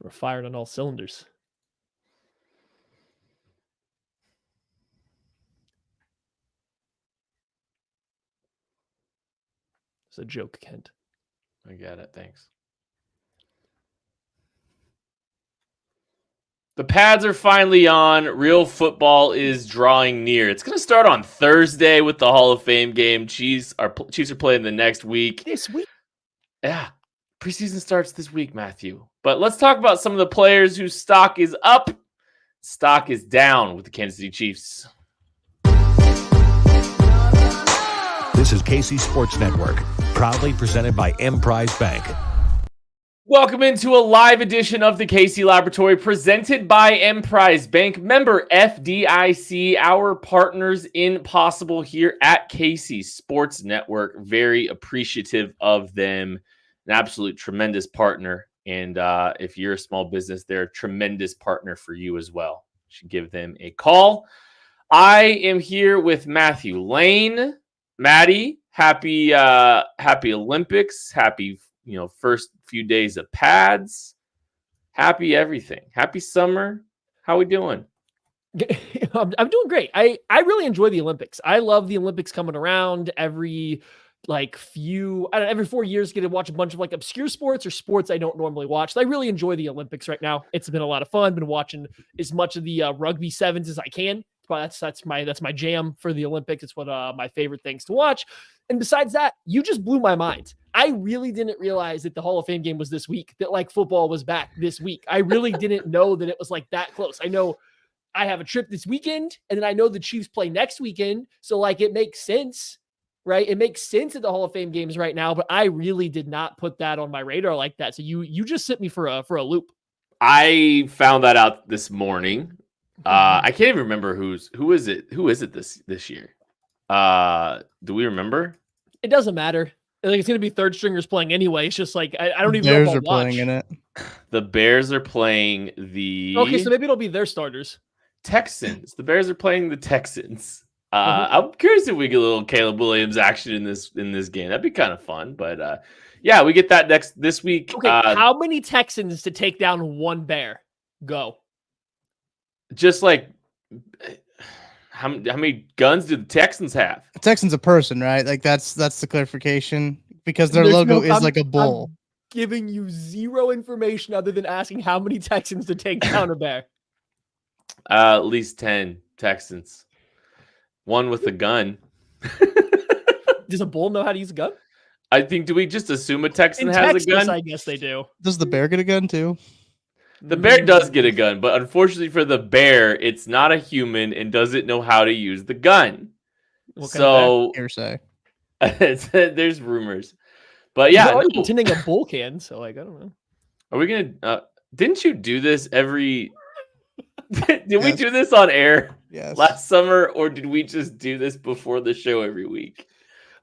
We're firing on all cylinders. It's a joke, Kent. I get it. Thanks. The pads are finally on. Real football is drawing near. It's going to start on Thursday with the Hall of Fame game. Chiefs are playing the next week. This week? Yeah. Preseason starts this week, Matthew. But let's talk about some of the players whose stock is up. Stock is down with the Kansas City Chiefs. This is KC Sports Network, proudly presented by Emprise Bank. Welcome into a live edition of the KC Laboratory presented by Emprise Bank. Member FDIC, our partners in Possible here at KC Sports Network. Very appreciative of them. An absolute tremendous partner. And if you're a small business, they're a tremendous partner for you as well. You should give them a call. I am here with Matthew Lane. Maddie, happy Olympics. Happy first few days of pads. Happy everything. Happy summer. How we doing? I'm doing great. I really enjoy the Olympics. I love the Olympics coming around every 4 years. Get to watch a bunch of obscure sports or sports I don't normally watch. So I really enjoy the Olympics right now. It's been a lot of fun. Been watching as much of the rugby sevens as I can. But that's my jam for the Olympics. It's one of my favorite things to watch. And besides that, you just blew my mind. I really didn't realize that the Hall of Fame game was this week, that football was back this week. I really didn't know that it was that close. I know I have a trip this weekend, and then I know the Chiefs play next weekend. So it makes sense, right? It makes sense at the Hall of Fame games right now, but I really did not put that on my radar like that. So you just sent me for a loop. I found that out this morning. I can't even remember who is it this year. Do we remember? It doesn't matter. It's going to be third stringers playing anyway. It's just I don't even Bears know if I'll are watch. playing in it. The Bears are playing the Okay, so maybe it'll be their starters. Texans. The Bears are playing the Texans. I'm curious if we get a little Caleb Williams action in this game. That'd be kind of fun. But yeah, we get that this week. Okay, how many Texans to take down one Bear? Go. Just how many guns do the Texans have? The Texan's a person, right? That's the clarification, because their logo is like a bull. I'm giving you zero information other than asking how many Texans to take down a Bear. At least 10 Texans. One with a gun. Does a bull know how to use a gun? I think, do we just assume a Texan In has Texas, a gun? I guess they do. Does the Bear get a gun too? The Bear does get a gun, but unfortunately for the Bear, it's not a human and doesn't know how to use the gun. So hearsay. There's rumors, but yeah, already pretending a bull can. So I don't know. Are we gonna? Didn't you do this every? Did we do this on air last summer, or did we just do this before the show every week?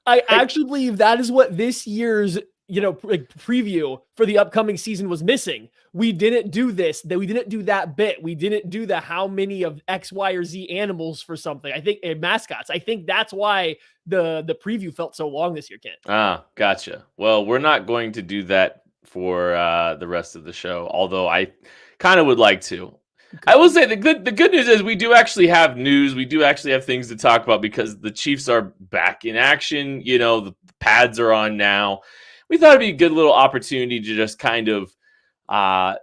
I actually believe that is what this year's preview for the upcoming season was missing. We didn't do this. That we didn't do that bit. We didn't do the how many of X, Y, or Z animals for something. I think mascots. I think that's why the preview felt so long this year, Kent. Ah, gotcha. Well, we're not going to do that for the rest of the show, although I kind of would like to. Okay. I will say the good news is we do actually have news. We do actually have things to talk about because the Chiefs are back in action. The pads are on now. We thought it'd be a good little opportunity to just kind of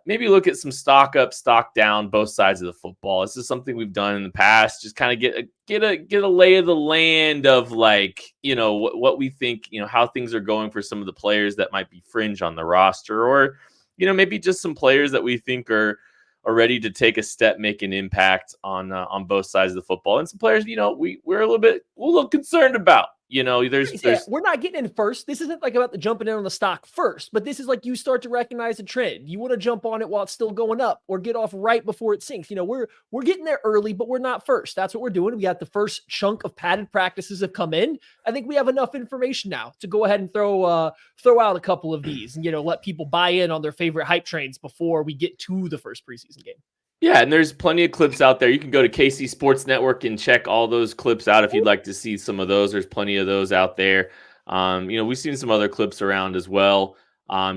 maybe look at some stock up, stock down, both sides of the football. This is something we've done in the past. Just kind of get a lay of the land of what we think, how things are going for some of the players that might be fringe on the roster, or maybe just some players that we think are ready to take a step, make an impact on both sides of the football, and some players we're a little concerned about. There's we're not getting in first. This isn't about the jumping in on the stock first, but this is you start to recognize a trend. You want to jump on it while it's still going up, or get off right before it sinks. We're getting there early, but we're not first. That's what we're doing. We got the first chunk of padded practices have come in. I think we have enough information now to go ahead and throw out a couple of these and let people buy in on their favorite hype trains before we get to the first preseason game. Yeah, and there's plenty of clips out there. You can go to KC Sports Network and check all those clips out if you'd like to see some of those. There's plenty of those out there. We've seen some other clips around as well.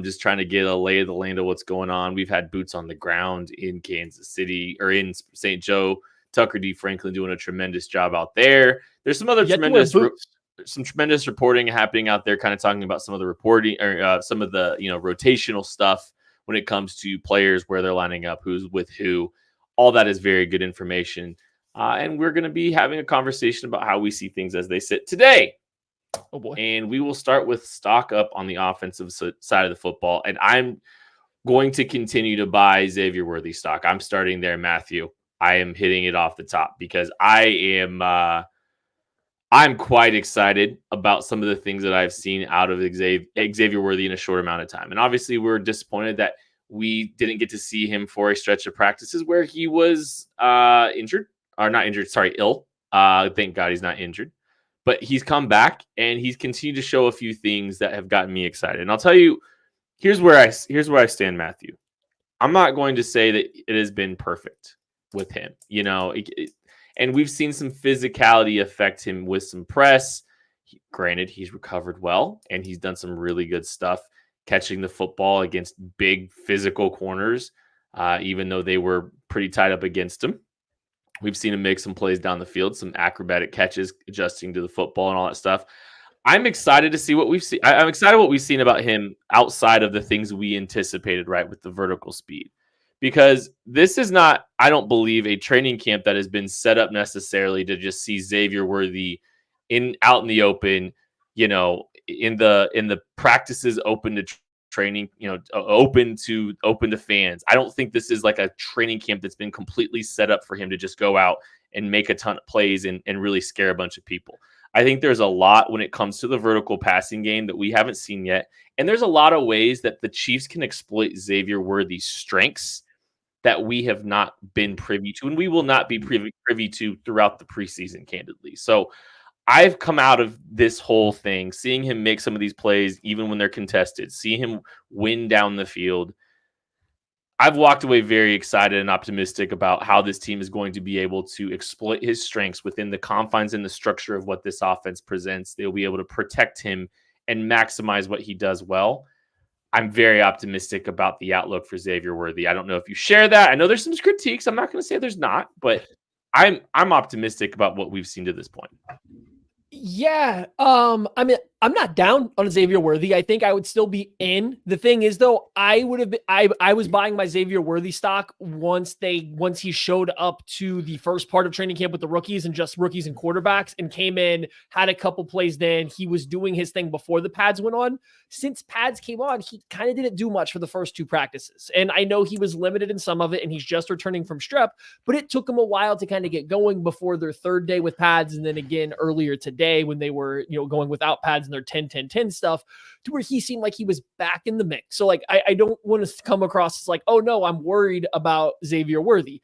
just trying to get a lay of the land of what's going on. We've had boots on the ground in Kansas City or in St. Joe. Tucker D. Franklin doing a tremendous job out there. There's some other tremendous reporting happening out there, kind of talking about some of the reporting or some of the rotational stuff when it comes to players, where they're lining up, who's with who. All that is very good information. And we're going to be having a conversation about how we see things as they sit today. Oh boy. And we will start with stock up on the offensive side of the football. And I'm going to continue to buy Xavier Worthy stock. I'm starting there, Matthew. I am hitting it off the top because I'm quite excited about some of the things that I've seen out of Xavier Worthy in a short amount of time. And obviously we're disappointed that we didn't get to see him for a stretch of practices where he was ill. Thank God he's not injured. But he's come back and he's continued to show a few things that have gotten me excited. And I'll tell you, here's where I stand, Matthew. I'm not going to say that it has been perfect with him. And we've seen some physicality affect him with some press. Granted, he's recovered well and he's done some really good stuff catching the football against big physical corners, even though they were pretty tied up against him. We've seen him make some plays down the field, some acrobatic catches, adjusting to the football and all that stuff. I'm excited to see what we've seen. I'm excited what we've seen about him outside of the things we anticipated, right, with the vertical speed. Because this is not, I don't believe, a training camp that has been set up necessarily to just see Xavier Worthy out in the open, in the practices open to training, open to fans. I don't think this is like a training camp that's been completely set up for him to just go out and make a ton of plays and really scare a bunch of people. I think there's a lot when it comes to the vertical passing game that we haven't seen yet. And there's a lot of ways that the Chiefs can exploit Xavier Worthy's strengths that we have not been privy to, and we will not be privy to throughout the preseason, candidly. So I've come out of this whole thing, seeing him make some of these plays, even when they're contested, seeing him win down the field. I've walked away very excited and optimistic about how this team is going to be able to exploit his strengths within the confines and the structure of what this offense presents. They'll be able to protect him and maximize what he does well. I'm very optimistic about the outlook for Xavier Worthy. I don't know if you share that. I know there's some critiques. I'm not going to say there's not, but I'm optimistic about what we've seen to this point. Yeah. I mean, I'm not down on Xavier Worthy. I think I would still be in. The thing is, though, I was buying my Xavier Worthy stock once he showed up to the first part of training camp with the rookies and just rookies and quarterbacks and came in, had a couple plays. Then he was doing his thing before the pads went on. Since pads came on, he kind of didn't do much for the first two practices. And I know he was limited in some of it and he's just returning from strep, but it took him a while to kind of get going before their third day with pads. And then again, earlier today when they were, going without pads and their 10-10-10 stuff, to where he seemed like he was back in the mix. So like, I don't want to come across as like, oh no, I'm worried about Xavier Worthy.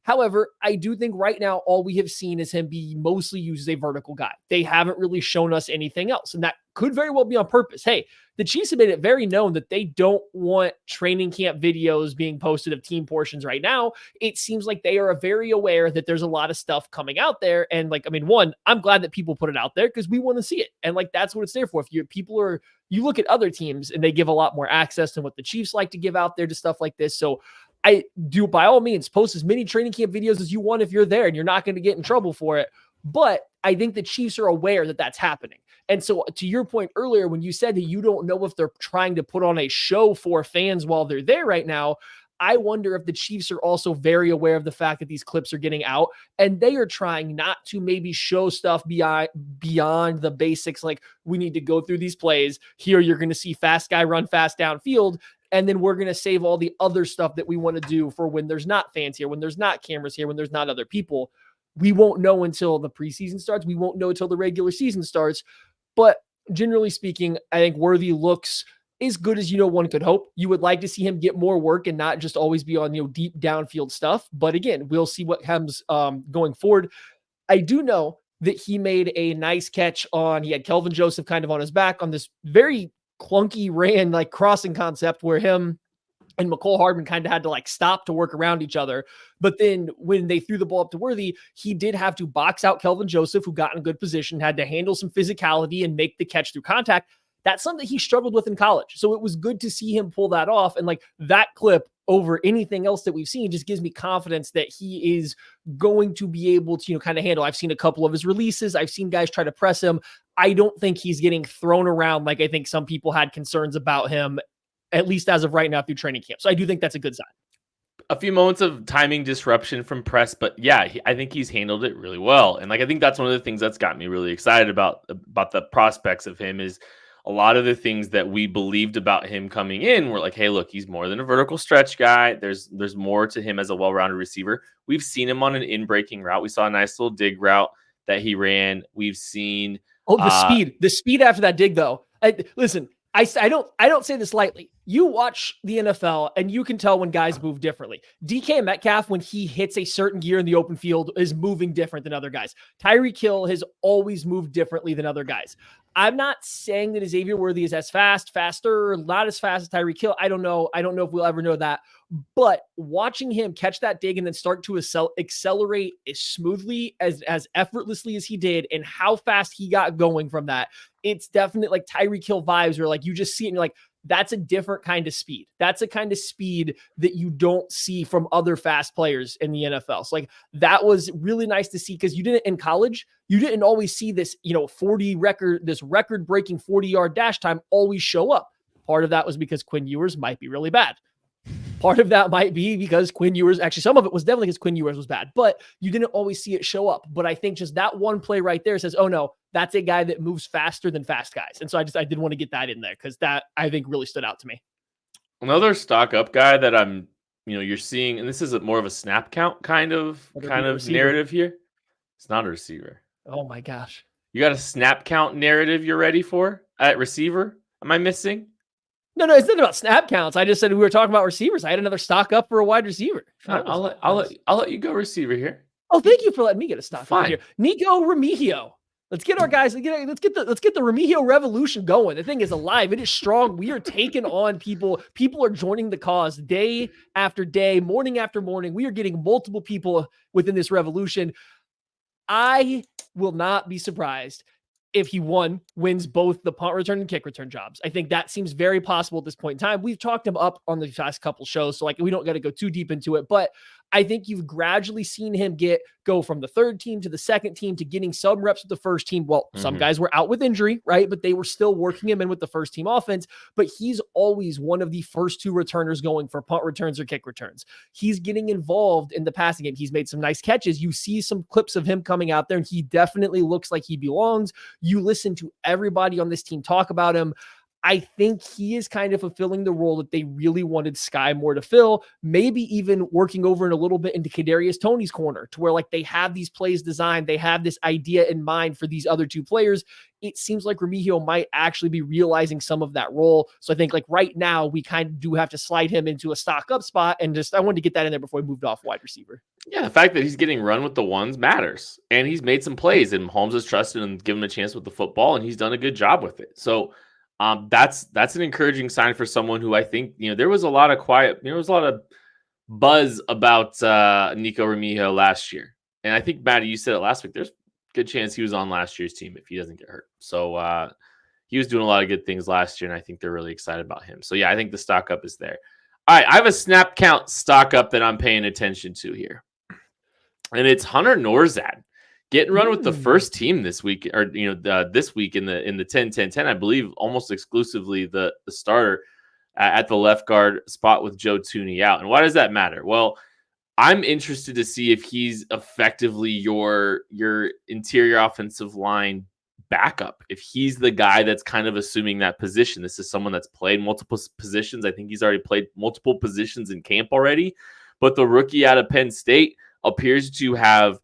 However, I do think right now, all we have seen is him be mostly used as a vertical guy. They haven't really shown us anything else. And that could very well be on purpose. Hey, the Chiefs have made it very known that they don't want training camp videos being posted of team portions right now. It seems like they are very aware that there's a lot of stuff coming out there. And like, I mean, one, I'm glad that people put it out there because we want to see it. And like, that's what it's there for. If you look at other teams and they give a lot more access than what the Chiefs like to give out there to stuff like this. So I do, by all means, post as many training camp videos as you want if you're there and you're not going to get in trouble for it. But I think the Chiefs are aware that that's happening. And so to your point earlier, when you said that you don't know if they're trying to put on a show for fans while they're there right now, I wonder if the Chiefs are also very aware of the fact that these clips are getting out and they are trying not to maybe show stuff beyond the basics. Like, we need to go through these plays. Here, you're going to see fast guy run fast downfield. And then we're going to save all the other stuff that we want to do for when there's not fans here, when there's not cameras here, when there's not other people. We won't know until the preseason starts. We won't know until the regular season starts. But generally speaking, I think Worthy looks as good as, one could hope. You would like to see him get more work and not just always be on, deep downfield stuff. But again, we'll see what comes going forward. I do know that he made a nice catch he had Kelvin Joseph kind of on his back on this very clunky ran like crossing concept where him and McCole Hardman kind of had to like stop to work around each other. But then when they threw the ball up to Worthy, he did have to box out Kelvin Joseph, who got in a good position, had to handle some physicality and make the catch through contact. That's something he struggled with in college. So it was good to see him pull that off. And like that clip over anything else that we've seen just gives me confidence that he is going to be able to, kind of handle. I've seen a couple of his releases. I've seen guys try to press him. I don't think he's getting thrown around like I think some people had concerns about him, at least as of right now through training camp. So I do think that's a good sign. A few moments of timing disruption from press, but yeah, I think he's handled it really well. And like, I think that's one of the things that's got me really excited about the prospects of him is a lot of the things that we believed about him coming in were like, hey, look, he's more than a vertical stretch guy. There's more to him as a well-rounded receiver. We've seen him on an in-breaking route. We saw a nice little dig route that he ran. We've seen the speed after that dig though. Listen, I don't say this lightly. You watch the NFL and you can tell when guys move differently. DK Metcalf, when he hits a certain gear in the open field, is moving different than other guys. Tyreek Hill has always moved differently than other guys. I'm not saying that Xavier Worthy is as faster, not as fast as Tyreek Hill. I don't know if we'll ever know that. But watching him catch that dig and then start to accelerate as smoothly, as effortlessly as he did, and how fast he got going from that, it's definitely like Tyreek Hill vibes where like you just see it and you're like, that's a different kind of speed. That's a kind of speed that you don't see from other fast players in the NFL. So like that was really nice to see because you didn't in college, you didn't always see this, this record breaking 40-yard dash time always show up. Part of that was because Quinn Ewers might be really bad. Part of that might be because Quinn Ewers, actually some of it was definitely because Quinn Ewers was bad, but you didn't always see it show up. But I think just that one play right there says, oh no, that's a guy that moves faster than fast guys. And so I did want to get that in there because that I think really stood out to me. Another stock up guy that I'm, you're seeing, and this is more of a snap count kind of narrative here. It's not a receiver. Oh my gosh. You got a snap count narrative you're ready for at receiver? Am I missing? No, it's not about snap counts. I just said we were talking about receivers. I had another stock up for a wide receiver. I'll let you go receiver here. Oh, thank you for letting me get a stock up here. Nico Remigio. Let's get our guys. Let's get the Remigio revolution going. The thing is alive. It is strong. We are taking on people. People are joining the cause day after day, morning after morning. We are getting multiple people within this revolution. I will not be surprised if he wins both the punt return and kick return jobs. I think that seems very possible at this point in time. We've talked him up on the past couple shows, so like we don't got to go too deep into it, but I think you've gradually seen him go from the third team to the second team to getting some reps with the first team. Well, some guys were out with injury, right? But they were still working him in with the first team offense. But he's always one of the first two returners going for punt returns or kick returns. He's getting involved in the passing game. He's made some nice catches. You see some clips of him coming out there, and he definitely looks like he belongs. You listen to everybody on this team talk about him. I think he is kind of fulfilling the role that they really wanted Skyy Moore to fill, maybe even working over in a little bit into Kadarius Toney's corner to where like they have these plays designed. They have this idea in mind for these other two players. It seems like Remigio might actually be realizing some of that role. So I think like right now we kind of do have to slide him into a stock up spot. And I wanted to get that in there before we moved off wide receiver. Yeah, the fact that he's getting run with the ones matters. And he's made some plays and Mahomes has trusted and given him a chance with the football and he's done a good job with it. So that's an encouraging sign for someone who I think, there was a lot of buzz about Nico Remigio last year. And I think, Maddie, you said it last week. There's a good chance he was on last year's team if he doesn't get hurt. So he was doing a lot of good things last year, and I think they're really excited about him. So, yeah, I think the stock up is there. All right, I have a snap count stock up that I'm paying attention to here. And it's Hunter Nourad. Getting run with the first team this week, or this week in the 10-10-10, I believe almost exclusively the starter at the left guard spot with Joe Thuney out. And why does that matter? Well, I'm interested to see if he's effectively your interior offensive line backup. If he's the guy that's kind of assuming that position. This is someone that's played multiple positions. I think he's already played multiple positions in camp already. But the rookie out of Penn State appears to have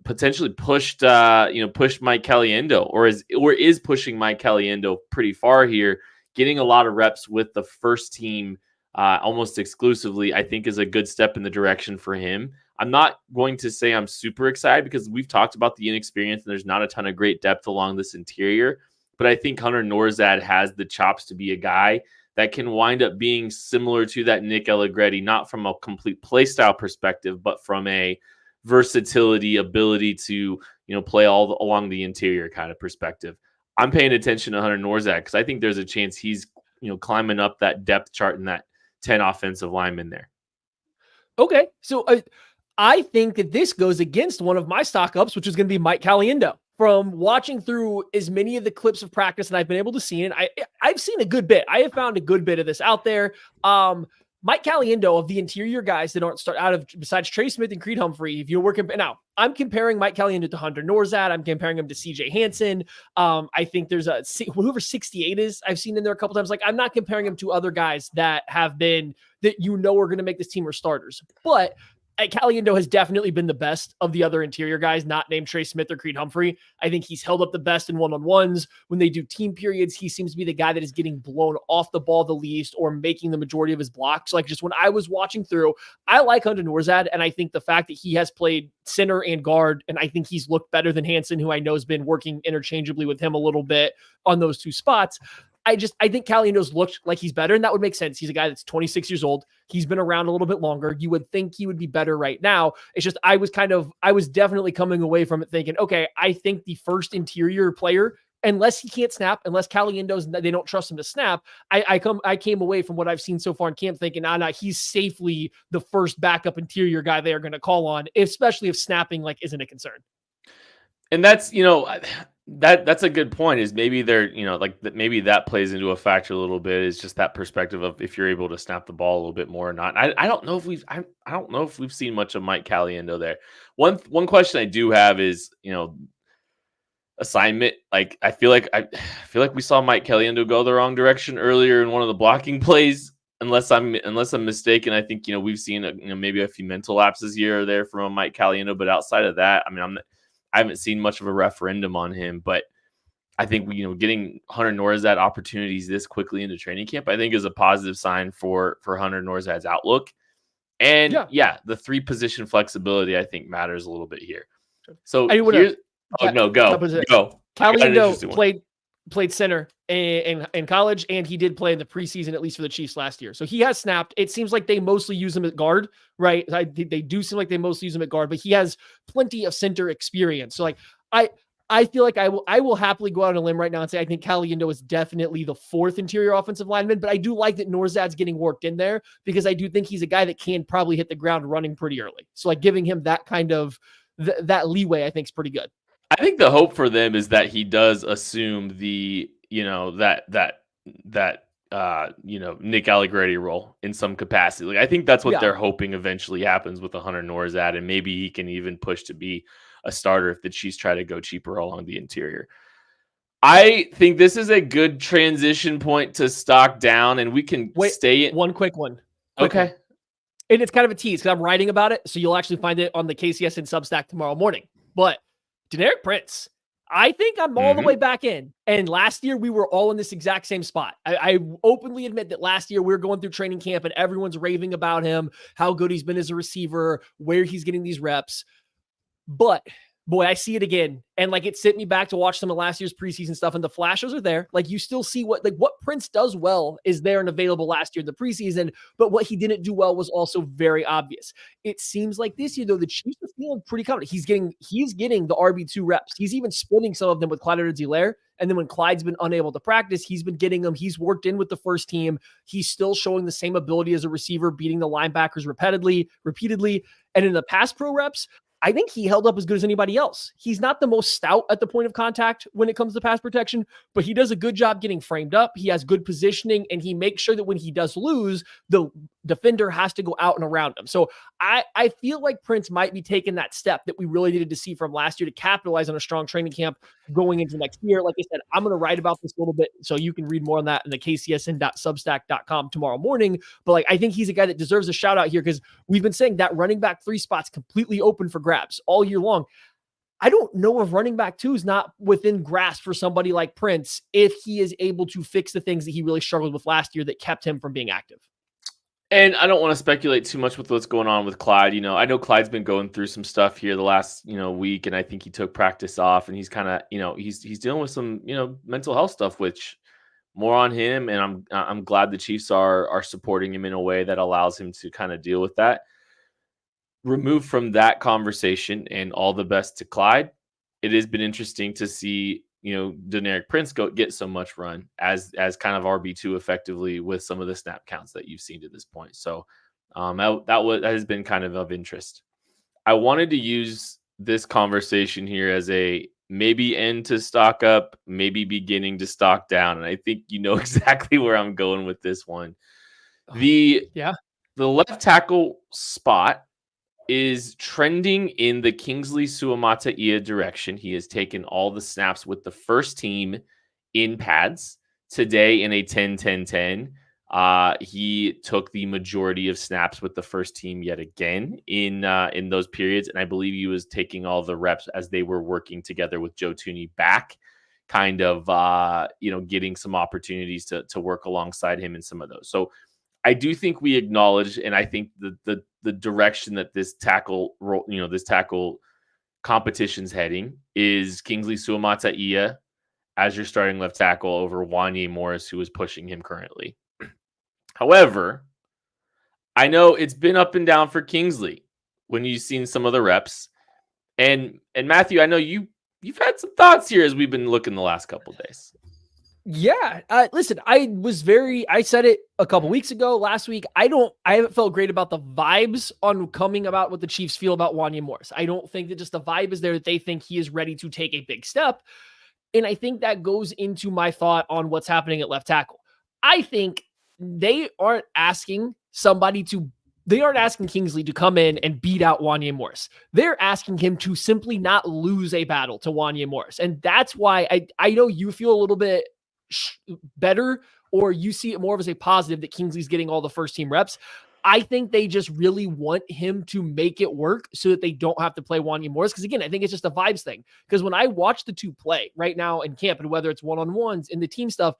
potentially pushed Mike Caliendo or is pushing Mike Caliendo pretty far here. Getting a lot of reps with the first team almost exclusively, I think is a good step in the direction for him. I'm not going to say I'm super excited because we've talked about the inexperience and there's not a ton of great depth along this interior, but I think Hunter Nourad has the chops to be a guy that can wind up being similar to that Nick Allegretti, not from a complete play style perspective, but from a versatility, ability to, play all along the interior kind of perspective. I'm paying attention to Hunter Nourad because I think there's a chance he's climbing up that depth chart in that 10 offensive linemen there. Okay, so I think that this goes against one of my stock ups, which is going to be Mike Caliendo. From watching through as many of the clips of practice and I've been able to see, and I've seen a good bit. I have found a good bit of this out there. Mike Caliendo, of the interior guys that aren't start out of besides Trey Smith and Creed Humphrey, if you're working now, I'm comparing Mike Caliendo to Hunter Nourad. I'm comparing him to CJ Hansen. I think there's whoever 68 is, I've seen in there a couple times. Like, I'm not comparing him to other guys that have been that are going to make this team or starters, but Caliendo has definitely been the best of the other interior guys, not named Trey Smith or Creed Humphrey. I think he's held up the best in one-on-ones. When they do team periods, he seems to be the guy that is getting blown off the ball the least or making the majority of his blocks. Like, just when I was watching through, I like Hunter Nourad, and I think the fact that he has played center and guard, and I think he's looked better than Hansen, who I know has been working interchangeably with him a little bit on those two spots. I think Caliendo's looked like he's better, and that would make sense. He's a guy that's 26 years old. He's been around a little bit longer. You would think he would be better right now. It's just I was definitely coming away from it thinking, okay, I think the first interior player, unless he can't snap, unless Caliendo's, they don't trust him to snap, I came away from what I've seen so far in camp thinking, he's safely the first backup interior guy they are going to call on, especially if snapping isn't a concern. And that's, that's a good point, is maybe they're, maybe that plays into a factor a little bit, is just that perspective of if you're able to snap the ball a little bit more or not. I don't know if we've seen much of Mike Caliendo there. One question I do have is, assignment. Like, I feel like we saw Mike Caliendo go the wrong direction earlier in one of the blocking plays. Unless I'm mistaken, I think, we've seen maybe a few mental lapses here or there from Mike Caliendo, but outside of that, I mean, I haven't seen much of a referendum on him, but I think getting Hunter Nourad's opportunities this quickly into training camp, I think, is a positive sign for Hunter Nourad's outlook. And the 3-position flexibility, I think, matters a little bit here. So go. Caliendo played center in college, and he did play in the preseason, at least for the Chiefs last year. So he has snapped. It seems like they mostly use him at guard, right? They do seem like they mostly use him at guard, but he has plenty of center experience. So I feel like I will happily go out on a limb right now and say I think Caliendo is definitely the 4th interior offensive lineman, but I do like that Nourad's getting worked in there because I do think he's a guy that can probably hit the ground running pretty early. So giving him that kind of that leeway, I think, is pretty good. I think the hope for them is that he does assume the, Nick Allegretti role in some capacity. Like, I think that's what they're hoping eventually happens with the Hunter Nourad, and maybe he can even push to be a starter if the Chiefs try to go cheaper along the interior. I think this is a good transition point to stock down, and we can stay in. One quick one. Okay. And it's kind of a tease because I'm writing about it, so you'll actually find it on the KCSN Substack tomorrow morning. But Deneric Prince, I think I'm all the way back in. And last year, we were all in this exact same spot. I openly admit that last year, we were going through training camp and everyone's raving about him, how good he's been as a receiver, where he's getting these reps. But boy, I see it again. And it sent me back to watch some of last year's preseason stuff, and the flashes are there. You still see what Prince does well is there and available last year in the preseason, but what he didn't do well was also very obvious. It seems like this year, though, the Chiefs are feeling pretty confident. He's getting the RB2 reps. He's even splitting some of them with Clyde Edwards-Helaire. And then when Clyde's been unable to practice, he's been getting them. He's worked in with the first team. He's still showing the same ability as a receiver, beating the linebackers repeatedly. And in the pass pro reps, I think he held up as good as anybody else. He's not the most stout at the point of contact when it comes to pass protection, but he does a good job getting framed up. He has good positioning, and he makes sure that when he does lose, the defender has to go out and around him. So I feel like Prince might be taking that step that we really needed to see from last year to capitalize on a strong training camp going into next year. Like I said, I'm going to write about this a little bit, so you can read more on that in the kcsn.substack.com tomorrow morning. But I think he's a guy that deserves a shout out here because we've been saying that running back 3 spot's completely open for grabs all year long. I don't know if running back 2 is not within grasp for somebody like Prince if he is able to fix the things that he really struggled with last year that kept him from being active. And I don't want to speculate too much with what's going on with Clyde. I know Clyde's been going through some stuff here the last, week, and I think he took practice off, and he's kind of, he's dealing with some, mental health stuff, which more on him. And I'm glad the Chiefs are supporting him in a way that allows him to kind of deal with that. Removed from that conversation, and all the best to Clyde, it has been interesting to see Deneric Prince get so much run as kind of RB2 effectively with some of the snap counts that you've seen to this point. So that has been kind of interest. I wanted to use this conversation here as a maybe end to stock up, maybe beginning to stock down. And I think you know exactly where I'm going with this one. The left tackle spot is trending in the Kingsley Suamataia direction. He has taken all the snaps with the first team in pads today in a 10-10-10. He took the majority of snaps with the first team yet again in those periods, and I believe he was taking all the reps as they were working together with Joe Thuney back, kind of getting some opportunities to work alongside him in some of those. So I do think we acknowledge, and I think the direction that this tackle competition's heading is Kingsley Suamataia as your starting left tackle over Wanye Morris, who is pushing him currently. However, I know it's been up and down for Kingsley when you've seen some of the reps. And Matthew, I know you've had some thoughts here as we've been looking the last couple of days. Yeah. Listen, I said it a couple weeks ago, last week. I haven't felt great about the vibes on coming about what the Chiefs feel about Wanye Morris. I don't think that just the vibe is there that they think he is ready to take a big step. And I think that goes into my thought on what's happening at left tackle. I think they aren't asking Kingsley to come in and beat out Wanye Morris. They're asking him to simply not lose a battle to Wanye Morris. And that's why I know you feel a little bit better, or you see it more as a positive that Kingsley's getting all the first team reps. I think they just really want him to make it work so that they don't have to play Wanye Morris. Because again, I think it's just a vibes thing. Because when I watch the two play right now in camp, and whether it's one-on-ones in the team stuff,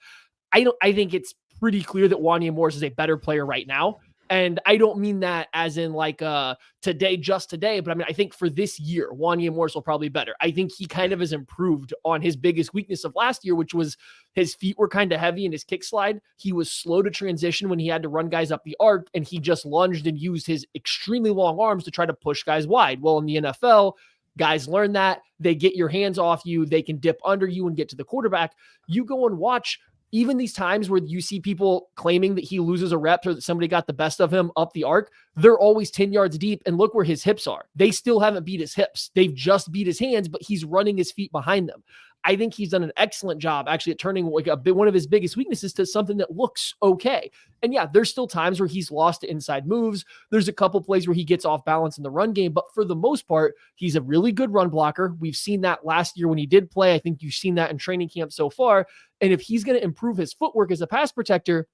I think it's pretty clear that Wanye Morris is a better player right now. And I don't mean that as in like just today, but I mean, I think for this year, Wanye Morris will probably be better. I think he kind of has improved on his biggest weakness of last year, which was his feet were kind of heavy in his kick slide. He was slow to transition when he had to run guys up the arc, and he just lunged and used his extremely long arms to try to push guys wide. Well, in the NFL, guys learn that. They get your hands off you. They can dip under you and get to the quarterback. You go and watch even these times where you see people claiming that he loses a rep or that somebody got the best of him up the arc, they're always 10 yards deep, and look where his hips are. They still haven't beat his hips. They've just beat his hands, but he's running his feet behind them. I think he's done an excellent job actually at turning like one of his biggest weaknesses to something that looks okay. And yeah, there's still times where he's lost to inside moves. There's a couple plays where he gets off balance in the run game, but for the most part, he's a really good run blocker. We've seen that last year when he did play. I think you've seen that in training camp so far. And if he's going to improve his footwork as a pass protector,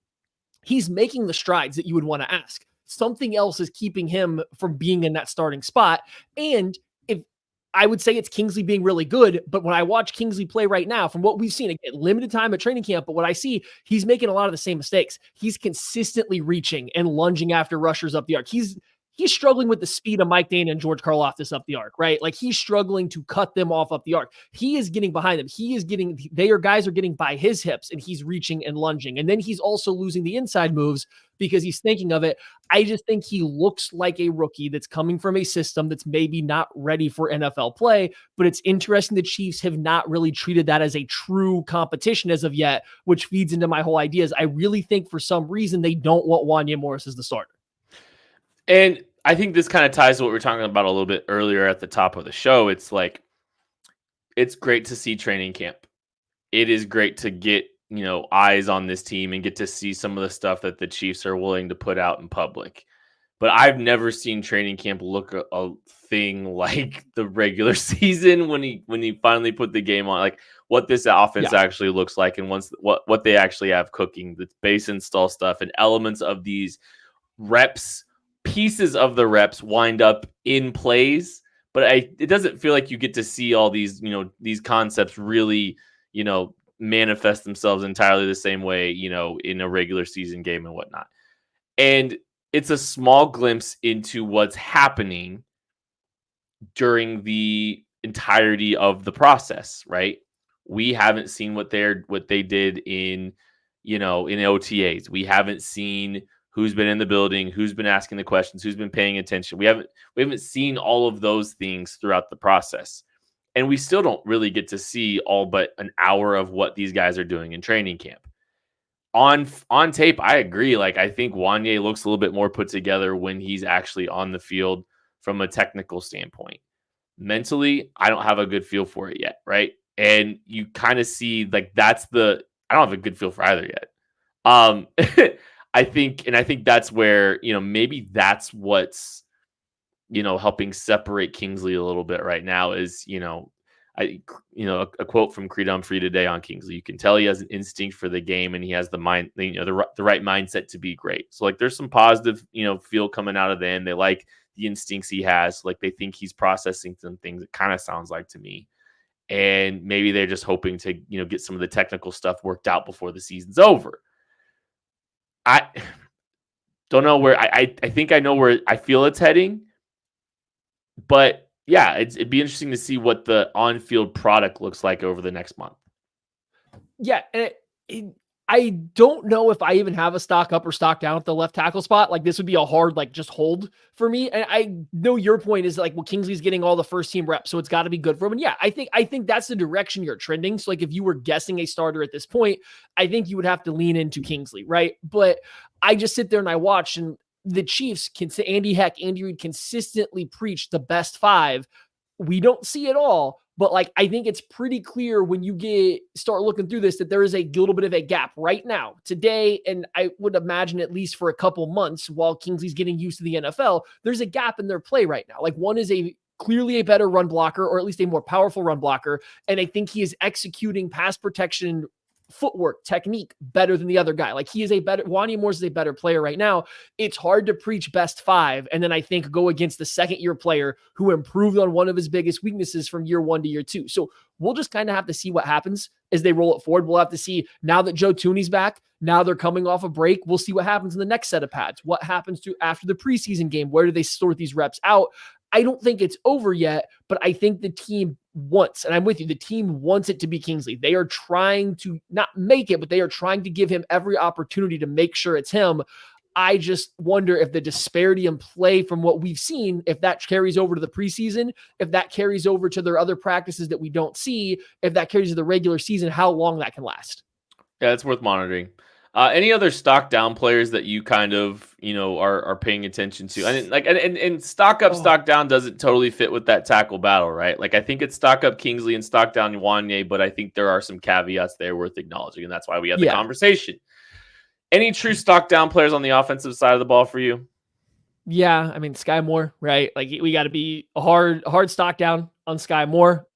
he's making the strides that you would want to ask. Something else is keeping him from being in that starting spot. And I would say it's Kingsley being really good, but when I watch Kingsley play right now, from what we've seen, again, limited time at training camp, but what I see, he's making a lot of the same mistakes. He's consistently reaching and lunging after rushers up the arc. He's struggling with the speed of Mike Dana and George Karlaftis up the arc, right? Like he's struggling to cut them off up the arc. He is getting behind them. Guys are getting by his hips, and he's reaching and lunging. And then he's also losing the inside moves because he's thinking of it. I just think he looks like a rookie that's coming from a system that's maybe not ready for NFL play, but it's interesting the Chiefs have not really treated that as a true competition as of yet, which feeds into my whole ideas. I really think for some reason they don't want Wanye Morris as the starter. And I think this kind of ties to what we were talking about a little bit earlier at the top of the show. It's like, it's great to see training camp. It is great to get, eyes on this team and get to see some of the stuff that the Chiefs are willing to put out in public. But I've never seen training camp look a thing like the regular season when he finally put the game on, like what this offense actually looks like, and what they actually have cooking, the base install stuff and elements of these reps. Pieces of the reps wind up in plays, but it doesn't feel like you get to see all these, these concepts really, manifest themselves entirely the same way, in a regular season game and whatnot. And it's a small glimpse into what's happening during the entirety of the process, right? We haven't seen what they did in OTAs. We haven't seen who's been in the building, who's been asking the questions, who's been paying attention. We haven't seen all of those things throughout the process. And we still don't really get to see all but an hour of what these guys are doing in training camp. On tape, I agree. Like, I think Wanye looks a little bit more put together when he's actually on the field from a technical standpoint. Mentally, I don't have a good feel for it yet, right? And you kind of see like I don't have a good feel for either yet. I think that's where, maybe that's what's, helping separate Kingsley a little bit right now is, a quote from Creed Humphrey today on Kingsley. You can tell he has an instinct for the game and he has the mind, the right mindset to be great. So like there's some positive, feel coming out of the end. They like the instincts he has. Like they think he's processing some things. It kind of sounds like to me. And maybe they're just hoping to, get some of the technical stuff worked out before the season's over. I don't know where I think I know where I feel it's heading, but yeah, it'd be interesting to see what the on-field product looks like over the next month. Yeah, and I don't know if I even have a stock up or stock down at the left tackle spot. Like this would be a hard, just hold for me. And I know your point is like, well, Kingsley's getting all the first team reps, so it's got to be good for him. And yeah, I think that's the direction you're trending. So like if you were guessing a starter at this point, I think you would have to lean into Kingsley, right? But I just sit there and I watch, and the Chiefs can say Andy Reid consistently preach the best five. We don't see it all. But I think it's pretty clear when you start looking through this that there is a little bit of a gap right now today. And I would imagine at least for a couple months while Kingsley's getting used to the NFL, there's a gap in their play right now. Like one is clearly a better run blocker, or at least a more powerful run blocker. And I think he is executing pass protection footwork technique better than the other guy. Like Wanye Morris is a better player right now. It's hard to preach best five and then I think go against the second year player who improved on one of his biggest weaknesses from year 1 to year 2. So we'll just kind of have to see what happens as they roll it forward. We'll have to see now that Joe Thuney's back. Now they're coming off a break. We'll see what happens in the next set of pads. What happens to after the preseason game? Where do they sort these reps out? I don't think it's over yet, but I think the team wants, and I'm with you, the team wants it to be Kingsley. They are trying to not make it, but they are trying to give him every opportunity to make sure it's him. I just wonder if the disparity in play from what we've seen, if that carries over to the preseason, if that carries over to their other practices that we don't see, if that carries to the regular season, how long that can last. Yeah, it's worth monitoring. Any other stock down players that you kind of, are paying attention to? And stock up, stock down doesn't totally fit with that tackle battle, right? Like I think it's stock up Kingsley and stock down Wanye, but I think there are some caveats there worth acknowledging, and that's why we had the conversation. Any true stock down players on the offensive side of the ball for you? Yeah, I mean Skyy Moore, right? Like we got to be a hard stock down on Skyy Moore.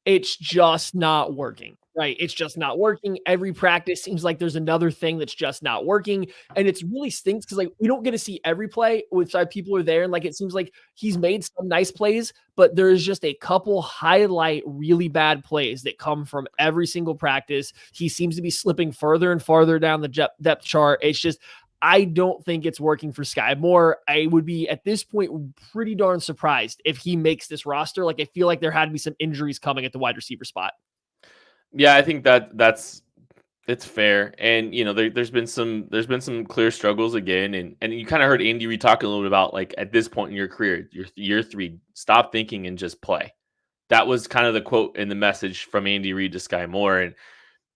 It's just not working. Right. It's just not working. Every practice seems like there's another thing that's just not working. And it's really stinks because we don't get to see every play, which people are there. And it seems like he's made some nice plays, but there's just a couple highlight really bad plays that come from every single practice. He seems to be slipping further and farther down the depth chart. It's just, I don't think it's working for Skyy Moore. I would be at this point pretty darn surprised if he makes this roster. I feel like there had to be some injuries coming at the wide receiver spot. Yeah, I think it's fair. And there's been some clear struggles again. And you kind of heard Andy Reid talking a little bit about at this point in your career, your year 3, stop thinking and just play. That was kind of the quote in the message from Andy Reid to Skyy Moore. And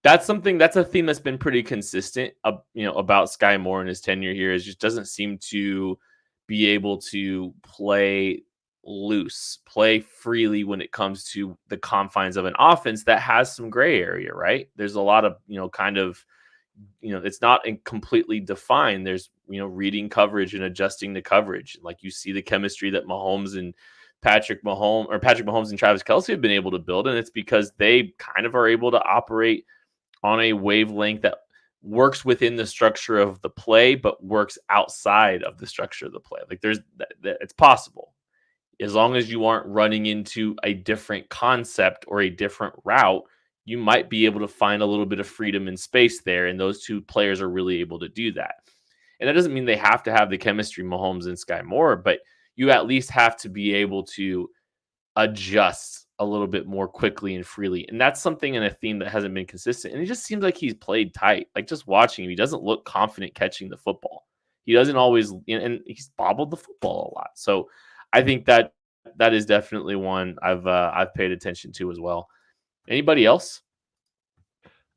that's a theme that's been pretty consistent, about Skyy Moore and his tenure here. Is just doesn't seem to be able to play loose, play freely when it comes to the confines of an offense that has some gray area, right? There's a lot of, it's not completely defined. There's, reading coverage and adjusting the coverage. Like you see the chemistry that Mahomes and Patrick Mahomes and Travis Kelce have been able to build. And it's because they kind of are able to operate on a wavelength that works within the structure of the play, but works outside of the structure of the play. It's possible. As long as you aren't running into a different concept or a different route, you might be able to find a little bit of freedom and space there. And those two players are really able to do that. And that doesn't mean they have to have the chemistry Mahomes and Skyy Moore, but you at least have to be able to adjust a little bit more quickly and freely. And that's something in a theme that hasn't been consistent. And it just seems like he's played tight. Just watching him, he doesn't look confident catching the football. He doesn't always, and he's bobbled the football a lot. So I think that that is definitely one I've paid attention to as well. Anybody else?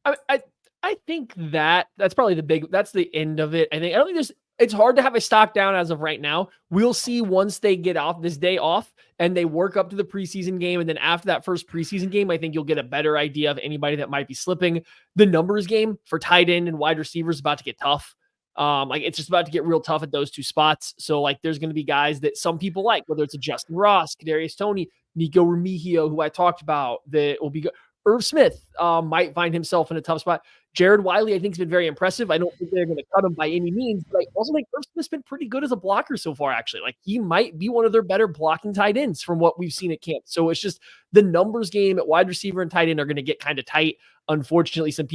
I think that's probably that's the end of it. I don't think it's hard to have a stock down as of right now. We'll see once they get off this day off and they work up to the preseason game. And then after that first preseason game, I think you'll get a better idea of anybody that might be slipping. The numbers game for tight end and wide receivers is about to get tough. It's just about to get real tough at those two spots. So like, there's going to be guys that some people like, whether it's a Justin Ross, Kadarius Toney, Nico Remigio, who I talked about, that will be good. Irv Smith might find himself in a tough spot. Jared Wiley, I think, has been very impressive. I don't think they're going to cut him by any means, but I also think Irv Smith's been pretty good as a blocker so far, actually. Like, he might be one of their better blocking tight ends from what we've seen at camp. So it's just the numbers game at wide receiver and tight end are going to get kind of tight. Unfortunately, some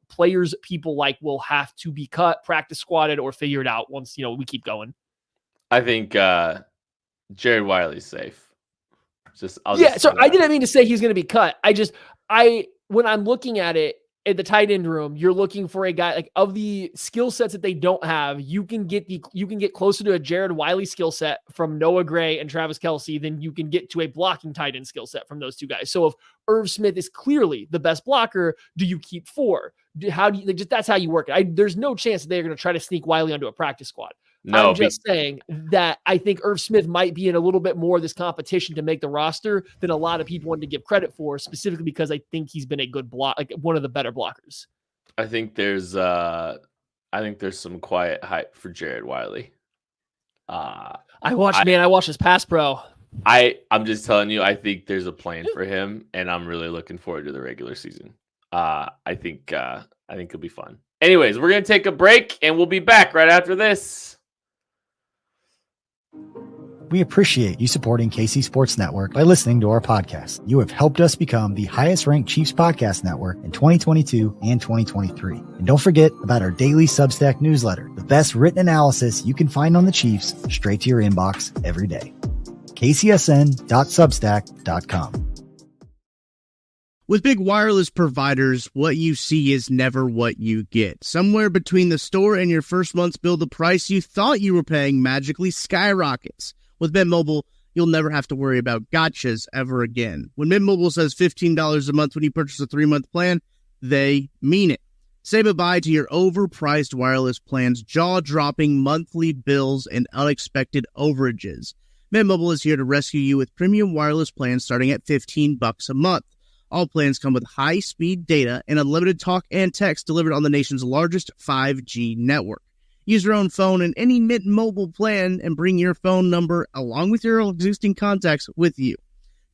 players people like will have to be cut, practice squatted, or figured out once, we keep going. I think Jared Wiley's safe. So I didn't mean to say he's going to be cut. When I'm looking at it at the tight end room, you're looking for a guy like of the skill sets that they don't have. You can get closer to a Jared Wiley skill set from Noah Gray and Travis Kelce than you can get to a blocking tight end skill set from those two guys. So if Irv Smith is clearly the best blocker, do you keep 4? That's how you work it. There's no chance that they're going to try to sneak Wiley onto a practice squad. No, I'm just saying that I think Irv Smith might be in a little bit more of this competition to make the roster than a lot of people want to give credit for, specifically because I think he's been a good one of the better blockers. I think there's some quiet hype for Jared Wiley. I watched his pass pro. I'm just telling you, I think there's a plan for him, and I'm really looking forward to the regular season. I think it'll be fun. Anyways, we're gonna take a break, and we'll be back right after this. We appreciate you supporting KC Sports Network by listening to our podcast. You have helped us become the highest ranked Chiefs podcast network in 2022 and 2023. And don't forget about our daily Substack newsletter, the best written analysis you can find on the Chiefs straight to your inbox every day. kcsn.substack.com. With big wireless providers, what you see is never what you get. Somewhere between the store and your first month's bill, the price you thought you were paying magically skyrockets. With Mint Mobile, you'll never have to worry about gotchas ever again. When Mint Mobile says $15 a month when you purchase a 3-month plan, they mean it. Say bye-bye to your overpriced wireless plans, jaw-dropping monthly bills, and unexpected overages. Mint Mobile is here to rescue you with premium wireless plans starting at $15 a month. All plans come with high-speed data and unlimited talk and text delivered on the nation's largest 5G network. Use your own phone in any Mint Mobile plan and bring your phone number along with your existing contacts with you.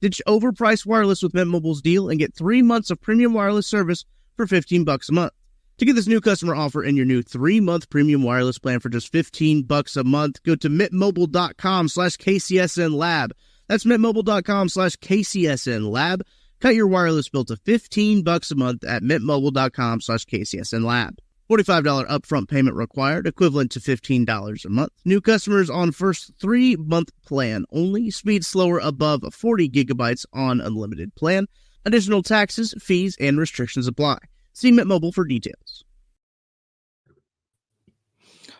Ditch overpriced wireless with Mint Mobile's deal and get 3 months of premium wireless service for $15 a month. To get this new customer offer and your new 3-month premium wireless plan for just $15 a month, go to mintmobile.com/KCSNLab. That's mintmobile.com/KCSNLab. Cut your wireless bill to $15 a month at mintmobile.com/KCSNLab. $45 upfront payment required, equivalent to $15 a month. New customers on first 3-month plan only. Speed slower above 40 gigabytes on unlimited plan. Additional taxes, fees, and restrictions apply. See Mint Mobile for details.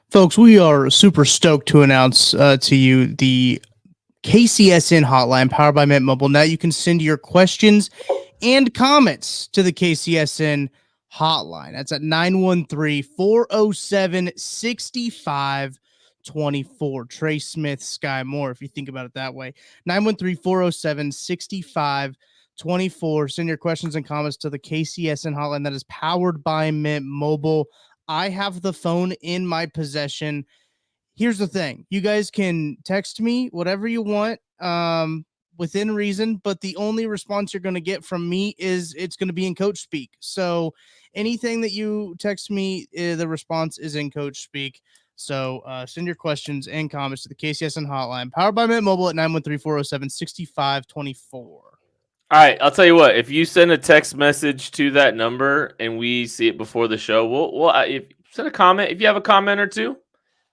Folks, we are super stoked to announce to you the KCSN hotline powered by Mint Mobile. Now you can send your questions and comments to the KCSN hotline. That's at 913-407-6524. Trey Smith, Skyy Moore, if you think about it that way. 913-407-6524. Send your questions and comments to the KCSN hotline that is powered by Mint Mobile. I have the phone in my possession. Here's the thing. You guys can text me whatever you want within reason, but the only response you're going to get from me is it's going to be in coach speak. So anything that you text me, the response is in coach speak. So send your questions and comments to the KCSN hotline powered by Mint Mobile at 913-407-6524. All right, I'll tell you what. If you send a text message to that number and we see it before the show, we'll send a comment. If you have a comment or two,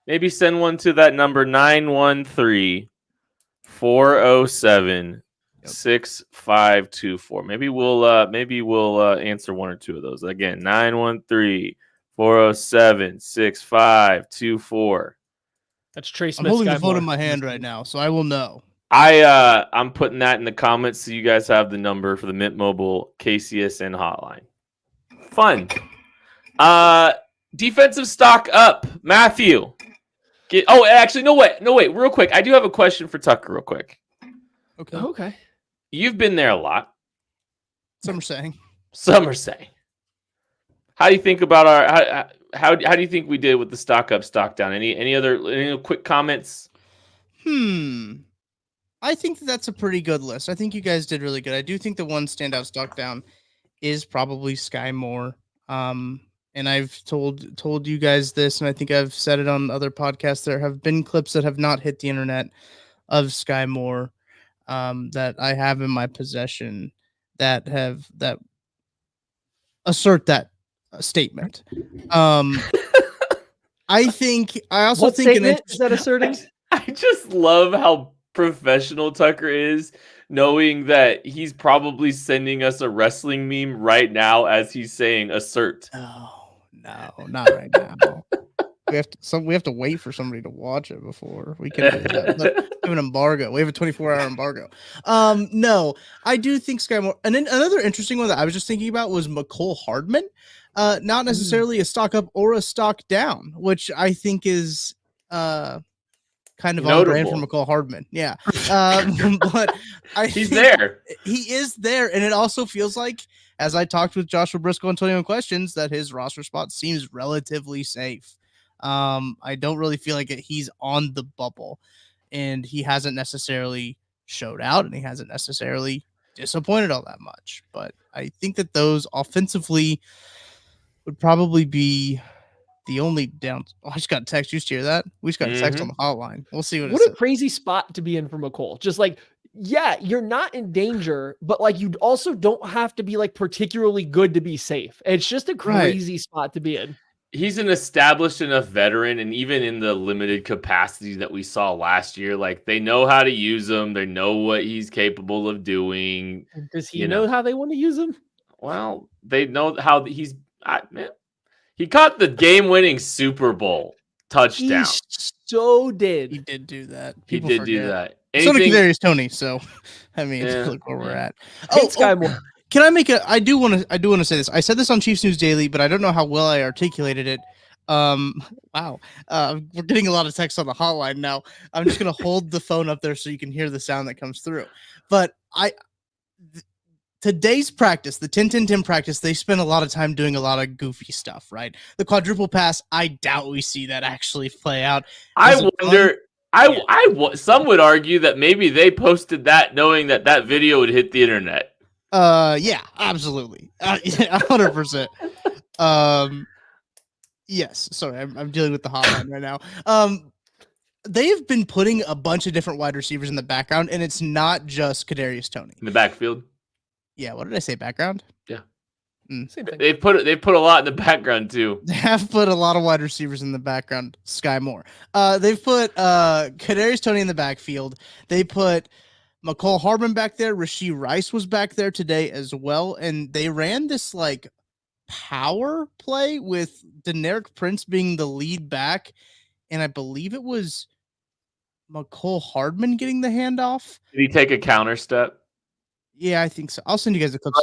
maybe send one to that number 913-407-6524. Maybe we'll answer one or two of those. Again, 913-407-6524. That's Trey Smith. I'm holding the phone in my hand right now, so I will know. I'm putting that in the comments so you guys have the number for the Mint Mobile KCSN hotline. Fun. Defensive stock up. Matthew. Actually, no, wait. Real quick. I do have a question for Tucker real quick. Okay. You've been there a lot. Some are saying. Some are saying. How do you think about our how do you think we did with the stock up, stock down? Any other quick comments? I think that's a pretty good list. I think you guys did really good. I do think the one standout stock down is probably Skyy Moore. And I've told you guys this, and I think I've said it on other podcasts. There have been clips that have not hit the internet of Skyy Moore that I have in my possession that assert that statement. I also What think statement is that asserting? I just love how professional Tucker is, knowing that he's probably sending us a wrestling meme right now as he's saying assert. No, not right now. We have to wait for somebody to watch it before we can do that. Look, we have an embargo. We have a 24-hour embargo. No, I do think Skyy Moore. And then another interesting one that I was just thinking about was McCole Hardman. Not necessarily a stock up or a stock down, which I think is kind of on brand for McCole Hardman. Yeah. But he's there. He is there. And it also feels like, as I talked with Joshua Briscoe and 21 Questions, that his roster spot seems relatively safe. I don't really feel like he's on the bubble, and he hasn't necessarily showed out, and he hasn't necessarily disappointed all that much. But I think that those offensively would probably be the only down. Oh, I just got a text. You just hear that? We just got a text on the hotline. We'll see what a crazy spot to be in for McCole. Just like, yeah, you're not in danger, but like you also don't have to be like particularly good to be safe. It's just a crazy spot to be in. He's an established enough veteran, and even in the limited capacity that we saw last year, like they know how to use him. They know what he's capable of doing. Does he know how they want to use him? Well, they know how he's. He caught the game-winning Super Bowl touchdown. He did do that. He did do that. So did Kadarius Toney. So, I mean, look where we're at. Skyy Moore. Can I make I do want to say this. I said this on Chiefs News Daily, but I don't know how well I articulated it. Wow. We're getting a lot of text on the hotline now. I'm just going to hold the phone up there so you can hear the sound that comes through. But today's practice, the 10-10-10 practice, they spent a lot of time doing a lot of goofy stuff, right? The quadruple pass, I doubt we see that actually play out. I wonder. Some would argue that maybe they posted that knowing that video would hit the internet. Yeah, absolutely. 100%. Yes. Sorry, I'm dealing with the hotline right now. They've been putting a bunch of different wide receivers in the background, and it's not just Kadarius Toney. In the backfield? Yeah, what did I say? Background? Yeah. Same thing. They put a lot in the background too. They have put a lot of wide receivers in the background. Skyy Moore. They've put Kadarius Toney in the backfield. They put McCole Hardman back there. Rashee Rice was back there today as well, and they ran this like power play with Deneric Prince being the lead back, and I believe it was McCole Hardman getting the handoff. Did he take a counter step? Yeah, I think so. I'll send you guys a clip.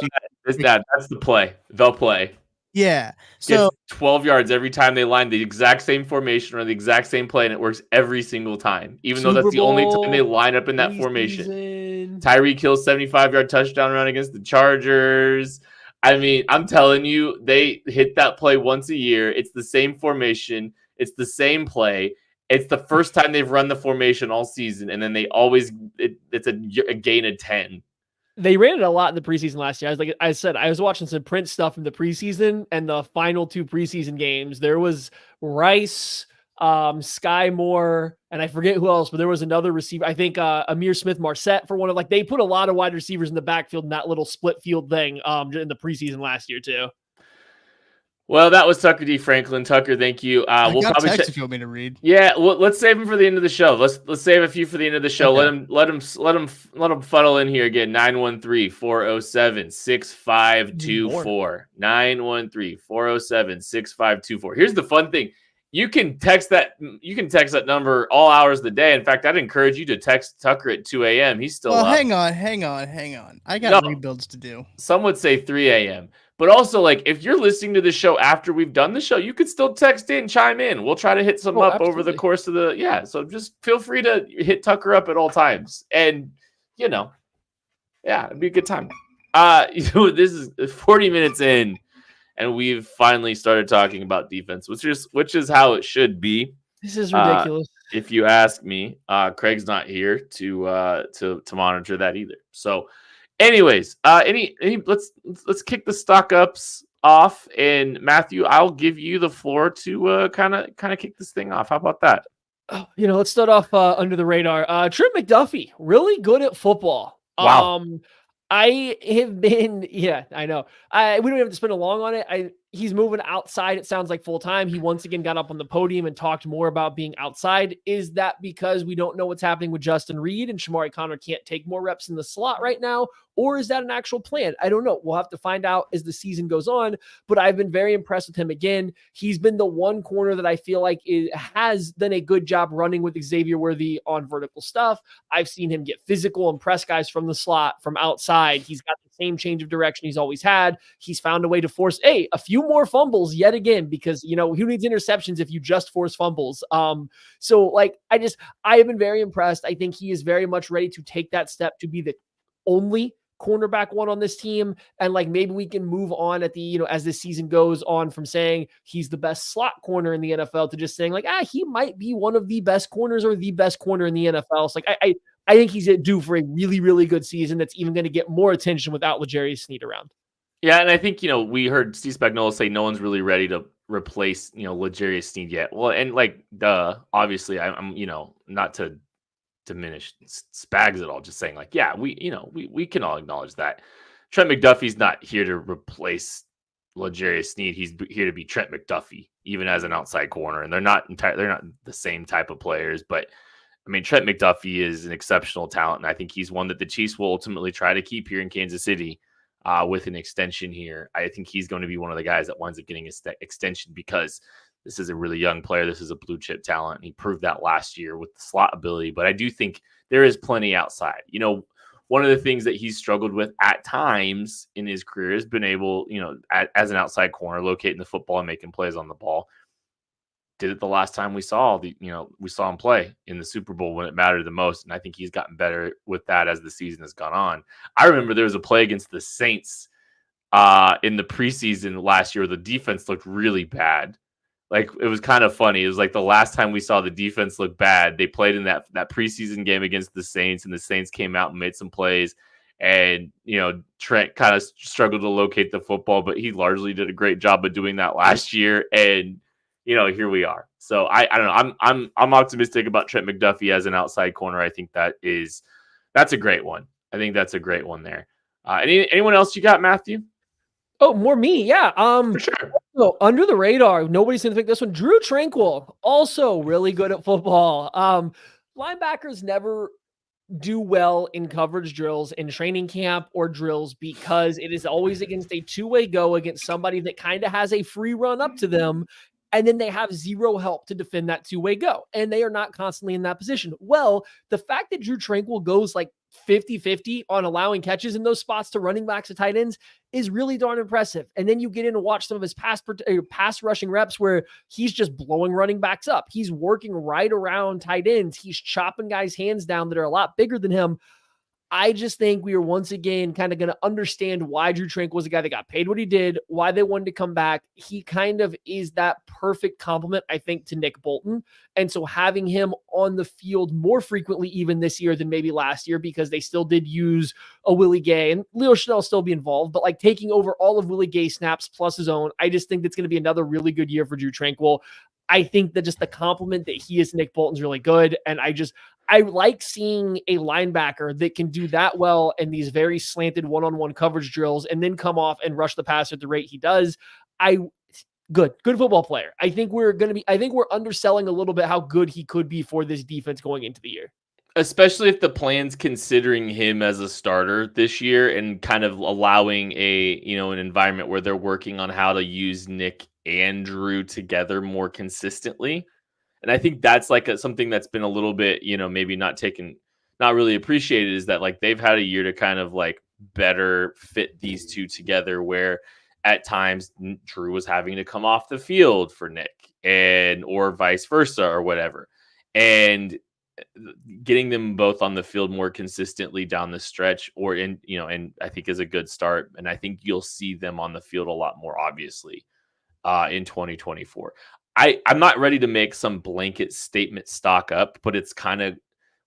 That's the play. They'll play. Yeah. So 12 yards every time they line the exact same formation or the exact same play, and it works every single time, even though that's the only time they line up in that formation. Tyreek Hill's 75-yard touchdown run against the Chargers. I mean, I'm telling you, they hit that play once a year. It's the same formation. It's the same play. It's the first time they've run the formation all season, and then they always it's a gain of 10. They ran it a lot in the preseason last year. I was watching some Prince stuff in the preseason, and the final 2 preseason games, there was Rice, Skyy Moore, and I forget who else, but there was another receiver. I think Amir Smith-Marset for one of they put a lot of wide receivers in the backfield in that little split field thing in the preseason last year too. Well, that was Tucker D. Franklin. Tucker, thank you. We'll probably text if you want me to read. Yeah, well, let's save him for the end of the show. Let's save a few for the end of the show. Okay. Let him funnel in here again. 913-407-6524. 913-407-6524. Here's the fun thing. You can text that number all hours of the day. In fact, I'd encourage you to text Tucker at 2 a.m. He's still up. Hang on. I got rebuilds to do. Some would say 3 a.m. But also, like, if you're listening to the show after we've done the show, you could still text in, chime in. We'll try to hit some up over the course of so just feel free to hit Tucker up at all times. And, it'd be a good time. This is 40 minutes in, and we've finally started talking about defense, which is how it should be. This is ridiculous. If you ask me, Craig's not here to monitor that either. So, anyways, let's kick the stock ups off, and Matthew, I'll give you the floor to kind of kick this thing off. How about that? Let's start off under the radar. Trent McDuffie, really good at football. Wow. I have been, I know. We don't have to spend long on it. He's moving outside. It sounds like full time. He once again got up on the podium and talked more about being outside. Is that because we don't know what's happening with Justin Reed and Shamari Connor can't take more reps in the slot right now? Or is that an actual plan? I don't know. We'll have to find out as the season goes on, but I've been very impressed with him again. He's been the one corner that I feel like has done a good job running with Xavier Worthy on vertical stuff. I've seen him get physical and press guys from the slot, from outside. He's got the same change of direction he's always had. He's found a way to force a few more fumbles yet again, because who needs interceptions if you just force fumbles? So I have been very impressed. I think he is very much ready to take that step to be the only cornerback one on this team. And maybe we can move on at the, as this season goes on, from saying he's the best slot corner in the NFL to just saying he might be one of the best corners or the best corner in the NFL. So I think he's due for a really, really good season that's even going to get more attention without L'Jarius Sneed around. Yeah, and I think, we heard Steve Spagnuolo say no one's really ready to replace, L'Jarius Sneed yet. Well, and obviously I'm not to diminish Spags at all, just saying we can all acknowledge that Trent McDuffie's not here to replace L'Jarius Sneed. He's here to be Trent McDuffie, even as an outside corner, and they're not the same type of players. But I mean, Trent McDuffie is an exceptional talent, and I think he's one that the Chiefs will ultimately try to keep here in Kansas City with an extension here. I think he's going to be one of the guys that winds up getting an extension, because this is a really young player. This is a blue chip talent. And he proved that last year with the slot ability. But I do think there is plenty outside. One of the things that he's struggled with at times in his career has been able, as an outside corner, locating the football and making plays on the ball. Did it the last time we saw him play in the Super Bowl when it mattered the most. And I think he's gotten better with that as the season has gone on. I remember there was a play against the Saints in the preseason last year where the defense looked really bad. It was kind of funny. It was the last time we saw the defense look bad. They played in that preseason game against the Saints, and the Saints came out and made some plays. And, Trent kind of struggled to locate the football, but he largely did a great job of doing that last year. And, here we are. So I don't know. I'm optimistic about Trent McDuffie as an outside corner. I think that's a great one. I think that's a great one there. Anyone else you got, Matthew? Oh, more me. Yeah. For sure. So under the radar, nobody's going to pick this one. Drew Tranquill, also really good at football. Linebackers never do well in coverage drills in training camp or drills, because it is always against a two-way go against somebody that kind of has a free run up to them. And then they have zero help to defend that two-way go. And they are not constantly in that position. Well, the fact that Drew Tranquill goes 50-50 on allowing catches in those spots to running backs and tight ends is really darn impressive. And then you get in and watch some of his pass rushing reps where he's just blowing running backs up. He's working right around tight ends. He's chopping guys' hands down that are a lot bigger than him. I just think we are once again kind of going to understand why Drew Tranquill was a guy that got paid what he did, why they wanted to come back. He kind of is that perfect complement, I think, to Nick Bolton. And so having him on the field more frequently even this year than maybe last year, because they still did use a Willie Gay, and Leo Chanel still be involved, but taking over all of Willie Gay snaps plus his own, I just think that's going to be another really good year for Drew Tranquill. I think that just the compliment that he is Nick Bolton's really good. And I like seeing a linebacker that can do that well in these very slanted one-on-one coverage drills and then come off and rush the passer at the rate he does. Good football player. I think we're underselling a little bit how good he could be for this defense going into the year. Especially if the plan's considering him as a starter this year and kind of allowing an environment where they're working on how to use Nick and Drew together more consistently. And I think that's like something that's been a little bit, maybe not really appreciated, is that like they've had a year to kind of like better fit these two together, where at times Drew was having to come off the field for Nick or vice versa or whatever. And getting them both on the field more consistently down the stretch and I think is a good start. And I think you'll see them on the field a lot more, obviously, in 2024. I'm not ready to make some blanket statement stock up, but it's kind of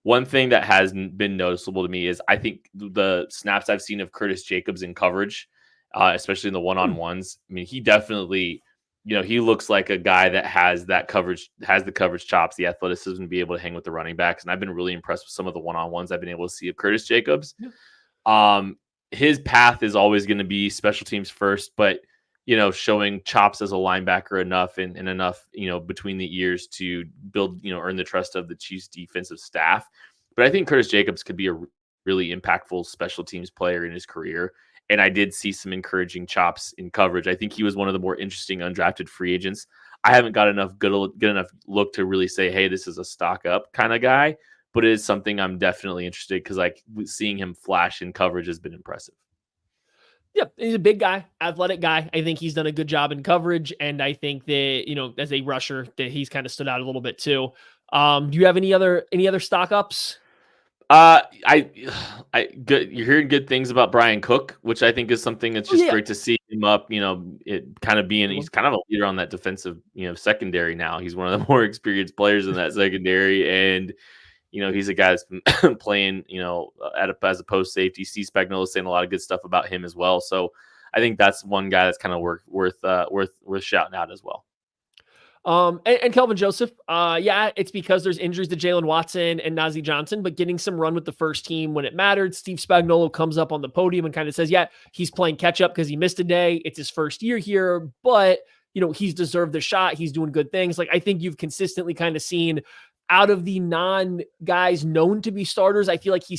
one thing that has been noticeable to me is I think the snaps I've seen of Curtis Jacobs in coverage, especially in the one-on-ones. I mean, he definitely, he looks like a guy that has the coverage chops, the athleticism to be able to hang with the running backs. And I've been really impressed with some of the one-on-ones I've been able to see of Curtis Jacobs. Yeah. His path is always going to be special teams first, but showing chops as a linebacker enough and enough, between the ears to build, earn the trust of the Chiefs defensive staff. But I think Curtis Jacobs could be a really impactful special teams player in his career. And I did see some encouraging chops in coverage. I think he was one of the more interesting undrafted free agents. I haven't got enough good enough look to really say, hey, this is a stock up kind of guy, but it is something I'm definitely interested, because like seeing him flash in coverage has been impressive. Yeah, he's a big guy, athletic guy. I think he's done a good job in coverage, and I think that, as a rusher, that he's kind of stood out a little bit too. Do you have any other stock ups? You're hearing good things about Brian Cook, which I think is something that's just great to see him up. It kind of being, he's kind of a leader on that defensive, secondary now. He's one of the more experienced players in that secondary, and he's a guy that's been playing, as a post safety. Steve Spagnuolo saying a lot of good stuff about him as well. So I think that's one guy that's kind of worth shouting out as well. And Kelvin Joseph, it's because there's injuries to Jalen Watson and Najee Johnson, but getting some run with the first team when it mattered. Steve Spagnuolo comes up on the podium and kind of says, he's playing catch up because he missed a day. It's his first year here, but he's deserved the shot. He's doing good things. Like, I think you've consistently kind of seen, out of the non-guys known to be starters, I feel like he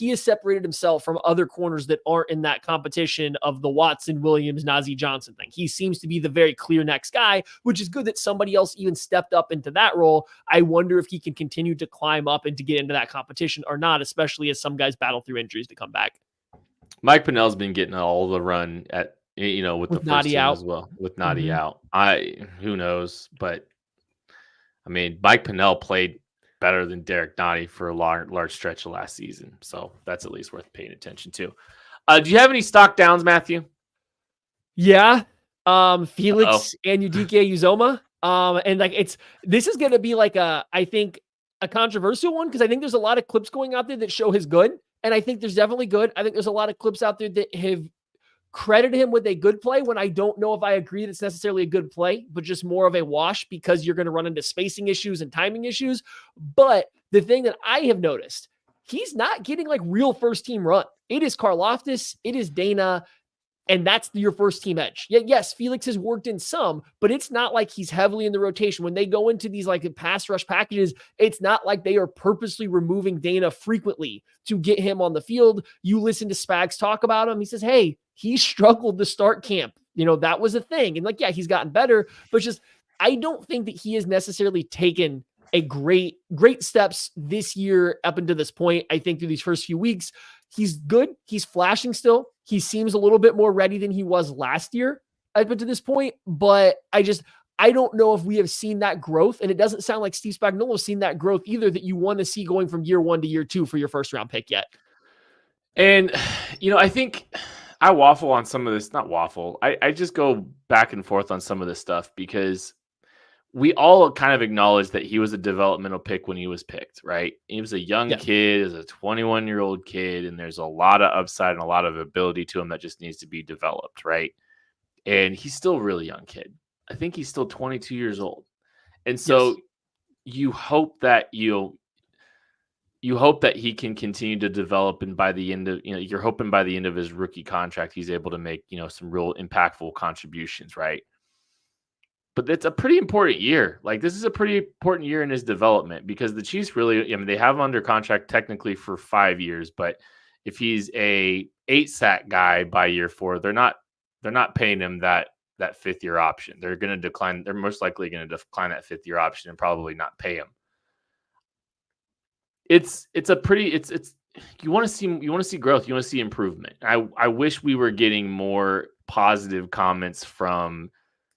has separated himself from other corners that aren't in that competition of the Watson, Williams, Najee Johnson thing. He seems to be the very clear next guy, which is good that somebody else even stepped up into that role. I wonder if he can continue to climb up and to get into that competition or not, especially as some guys battle through injuries to come back. Mike Pennell's been getting all the run with the first team out as well, with Nadi out. Who knows, but I mean, Mike Pennell played better than Derek Nottie for a large stretch of last season. So that's at least worth paying attention to. Do you have any stock downs, Matthew? Yeah. Felix Anudike-Uzomah. And like, this is going to be like I think a controversial one, because I think there's a lot of clips going out there that show his good. And I think there's definitely good. I think there's a lot of clips out there that have credited him with a good play, when I don't know if I agree that it's necessarily a good play, but just more of a wash, because you're going to run into spacing issues and timing issues. But the thing that I have noticed, he's not getting like real first team run. It is Karlaftis, it is Dana, and that's your first team edge. Yes, Felix has worked in some, but it's not like he's heavily in the rotation. When they go into these like pass rush packages, it's not like they are purposely removing Dana frequently to get him on the field. You listen to Spags talk about him. He says, hey, he struggled to start camp. That was a thing. And like, he's gotten better, but just, I don't think that he has necessarily taken a great steps this year up until this point. I think through these first few weeks, he's good. He's flashing still. He seems a little bit more ready than he was last year up until this point, but I don't know if we have seen that growth, and it doesn't sound like Steve Spagnuolo has seen that growth either, that you want to see going from year 1 to year 2 for your first round pick yet. And, I think I waffle on some of this, not waffle. I just go back and forth on some of this stuff, because we all kind of acknowledge that he was a developmental pick when he was picked, right? He was a young kid, as a 21-year-old kid, and there's a lot of upside and a lot of ability to him that just needs to be developed, right? And he's still a really young kid. I think he's still 22 years old. And so you hope that you hope that he can continue to develop, and by the end of, you're hoping by the end of his rookie contract, he's able to make, some real impactful contributions, right? But it's a pretty important year. Like, this is a pretty important year in his development, because the Chiefs really, they have him under contract technically for 5 years, but if he's a 8 sack guy by year 4, they're not paying him that that fifth-year option. They're going to decline. They're most likely going to decline that fifth-year option and probably not pay him. It's you want to see growth. You want to see improvement. I wish we were getting more positive comments from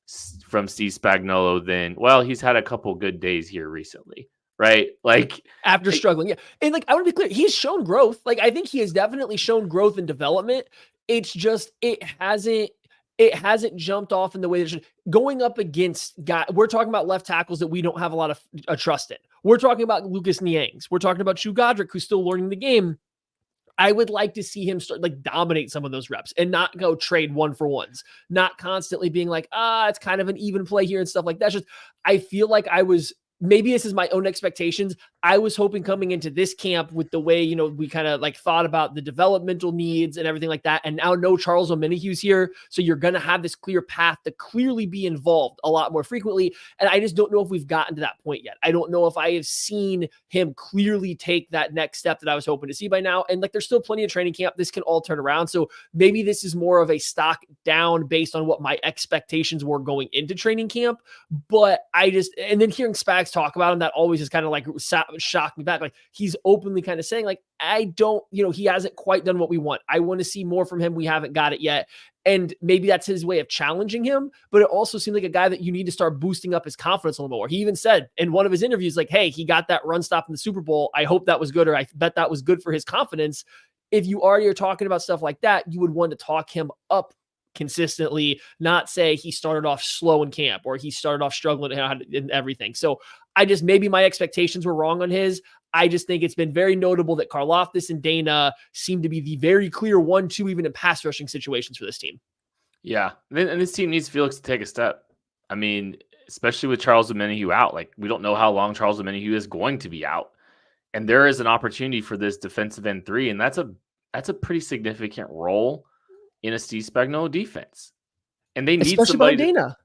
Steve Spagnuolo than, well, he's had a couple good days here recently, right? Like after struggling. Yeah. And like, I want to be clear, he's shown growth. Like, I think he has definitely shown growth and development. It's just, it hasn't jumped off in the way that it should. Going up against guys, we're talking about left tackles that we don't have a lot of trust in. We're talking about Lucas Niangs. We're talking about Chu Godric, who's still learning the game. I would like to see him start dominate some of those reps and not go trade 1-for-1s, not constantly being like, it's kind of an even play here and stuff like that. Just, I feel like maybe this is my own expectations. I was hoping coming into this camp with the way, we kind of thought about the developmental needs and everything like that. And now no Charles Omenihu's here. So you're going to have this clear path to clearly be involved a lot more frequently. And I just don't know if we've gotten to that point yet. I don't know if I have seen him clearly take that next step that I was hoping to see by now. And there's still plenty of training camp. This can all turn around. So maybe this is more of a stock down based on what my expectations were going into training camp. But and then hearing Spags talk about him, that always is kind of shocked me back. He's openly kind of saying I don't, he hasn't quite done what we want. I want to see more from him. We haven't got it yet. And maybe that's his way of challenging him, but it also seems like a guy that you need to start boosting up his confidence a little more. He even said in one of his interviews, hey, he got that run stop in the Super Bowl. I hope that was good, or I bet that was good for his confidence. If you already are talking about stuff like that, you would want to talk him up consistently, not say he started off slow in camp or he started off struggling and everything. So maybe my expectations were wrong on his. I just think it's been very notable that Karlaftis and Dana seem to be the very clear 1-2, even in pass rushing situations for this team. Yeah. And this team needs Felix to take a step. I mean, especially with Charles Omenihu out, we don't know how long Charles Omenihu is going to be out. And there is an opportunity for this defensive end 3. And that's a pretty significant role in a Steve Spagnuolo defense. And they need especially somebody Dana.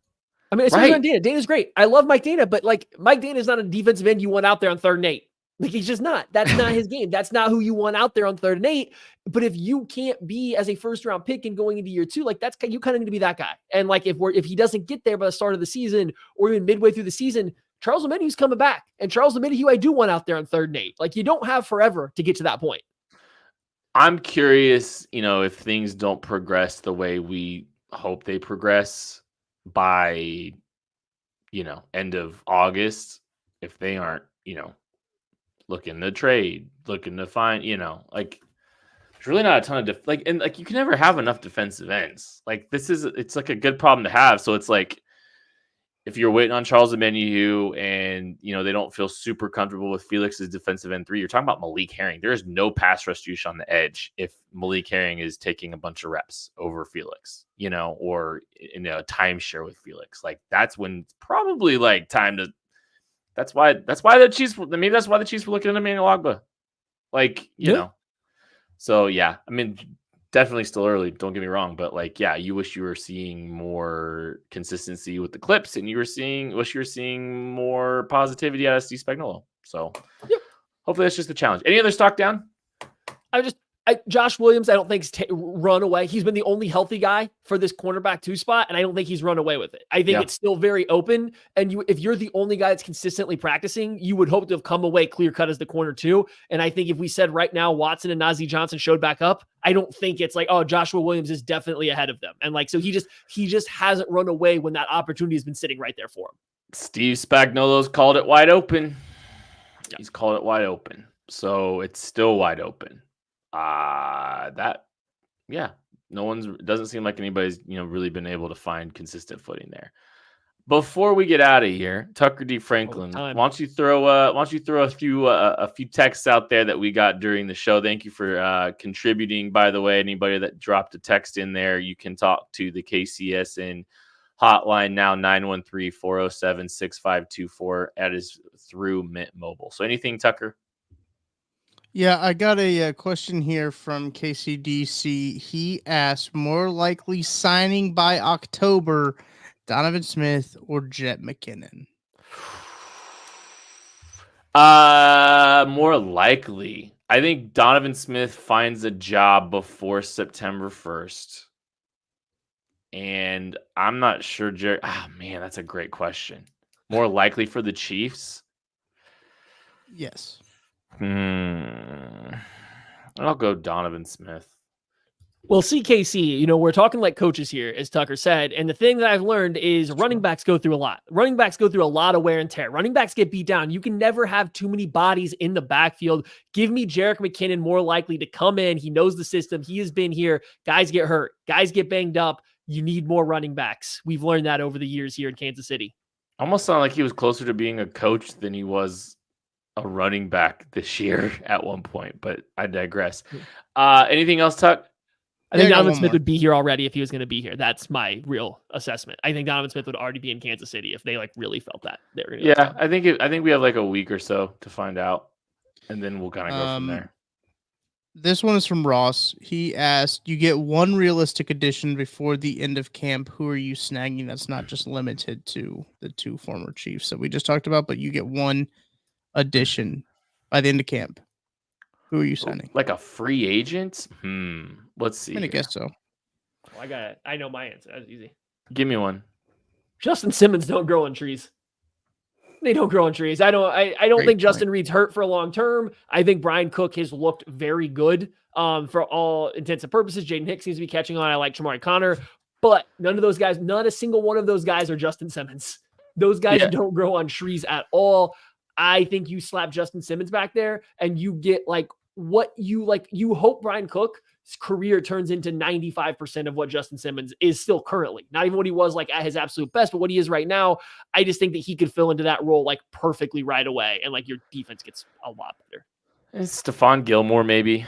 Especially on Dana. Dana's great. I love Mike Dana, but Mike Dana is not a defensive end you want out there on 3rd and 8. He's just not. That's not his game. That's not who you want out there on 3rd and 8. But if you can't be as a first-round pick and going into year 2, you kind of need to be that guy. And if he doesn't get there by the start of the season or even midway through the season, Charles Omenihu's coming back. And Charles Omenihu, I do want out there on 3rd and 8. You don't have forever to get to that point. I'm curious, if things don't progress the way we hope they progress by, end of August, if they aren't, looking to trade, looking to find, there's really not a ton of, you can never have enough defensive ends. It's a good problem to have. So it's if you're waiting on Charles Omenihu and, they don't feel super comfortable with Felix's defensive end 3, you're talking about Malik Herring. There is no pass rush juice on the edge if Malik Herring is taking a bunch of reps over Felix, or in a timeshare with Felix. That's when it's probably time to. That's why the Chiefs. Maybe that's why the Chiefs were looking at Emmanuel Ogbah. You know. So yeah, definitely still early. Don't get me wrong, but you wish you were seeing more consistency with the clips, and wish you were seeing more positivity out of Steve Spagnuolo. So hopefully that's just a challenge. Any other stock down? Josh Williams, I don't think's run away. He's been the only healthy guy for this cornerback 2 spot, and I don't think he's run away with it. I think it's still very open. And if you're the only guy that's consistently practicing, you would hope to have come away clear cut as the corner 2. And I think if we said right now Watson and Najee Johnson showed back up, I don't think it's Joshua Williams is definitely ahead of them. And so he just hasn't run away when that opportunity has been sitting right there for him. Steve Spagnuolo's called it wide open. He's called it wide open. So it's still wide open. Doesn't seem like anybody's really been able to find consistent footing there. Before we get out of here, Tucker D. Franklin, why don't you throw a few texts out there that we got during the show? Thank you for contributing. By the way, anybody that dropped a text in there, you can talk to the KCSN hotline now, 913-407-6524. That is through Mint Mobile. So anything, Tucker? Yeah, I got a question here from KCDC. He asked, more likely signing by October, Donovan Smith or Jet McKinnon? More likely. I think Donovan Smith finds a job before September 1st. And I'm not sure. Man, that's a great question. More likely for the Chiefs? Yes. I'll go Donovan Smith. Well, CKC, we're talking like coaches here, as Tucker said. And the thing that I've learned is running backs go through a lot. Running backs go through a lot of wear and tear. Running backs get beat down. You can never have too many bodies in the backfield. Give me Jerick McKinnon more likely to come in. He knows the system. He has been here. Guys get hurt. Guys get banged up. You need more running backs. We've learned that over the years here in Kansas City. Almost sounded like he was closer to being a coach than he was a running back this year at one point, but I digress. Anything else, Tuck? I think Donovan Smith would be here already if he was going to be here. That's my real assessment. I think Donovan Smith would already be in Kansas City if they really felt that they were going to. I think we have like a week or so to find out, and then we'll kind of go from there. This one is from Ross. He asked, "You get one realistic addition before the end of camp. Who are you snagging? That's not just limited to the two former Chiefs that we just talked about, but you get one addition by the end of camp. Who are you signing? Like a free agent? Let's see. I'm gonna guess so. Oh, I know my answer. That's easy. Give me one. Justin Simmons don't grow on trees. They don't grow on trees. I don't think Justin Reed's hurt for a long term. I think Brian Cook has looked very good for all intents and purposes. Jaden Hicks seems to be catching on. I like Shamari Connor, but not a single one of those guys are Justin Simmons. Those guys don't grow on trees at all. I think you slap Justin Simmons back there and you get what you hope Brian Cook's career turns into 95% of what Justin Simmons is still currently. Not even what he was at his absolute best, but what he is right now. I just think that he could fill into that role perfectly right away. And your defense gets a lot better. It's Stephon Gilmore, maybe.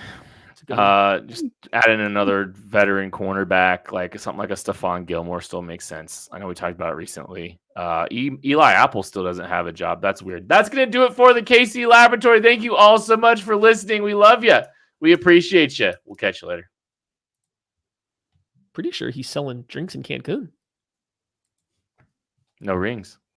Just add in another veteran cornerback, something like a Stephon Gilmore still makes sense. I know we talked about it recently. Eli Apple still doesn't have a job. That's weird. That's going to do it for the KC Laboratory. Thank you all so much for listening. We love you. We appreciate you. We'll catch you later. Pretty sure he's selling drinks in Cancun. No rings.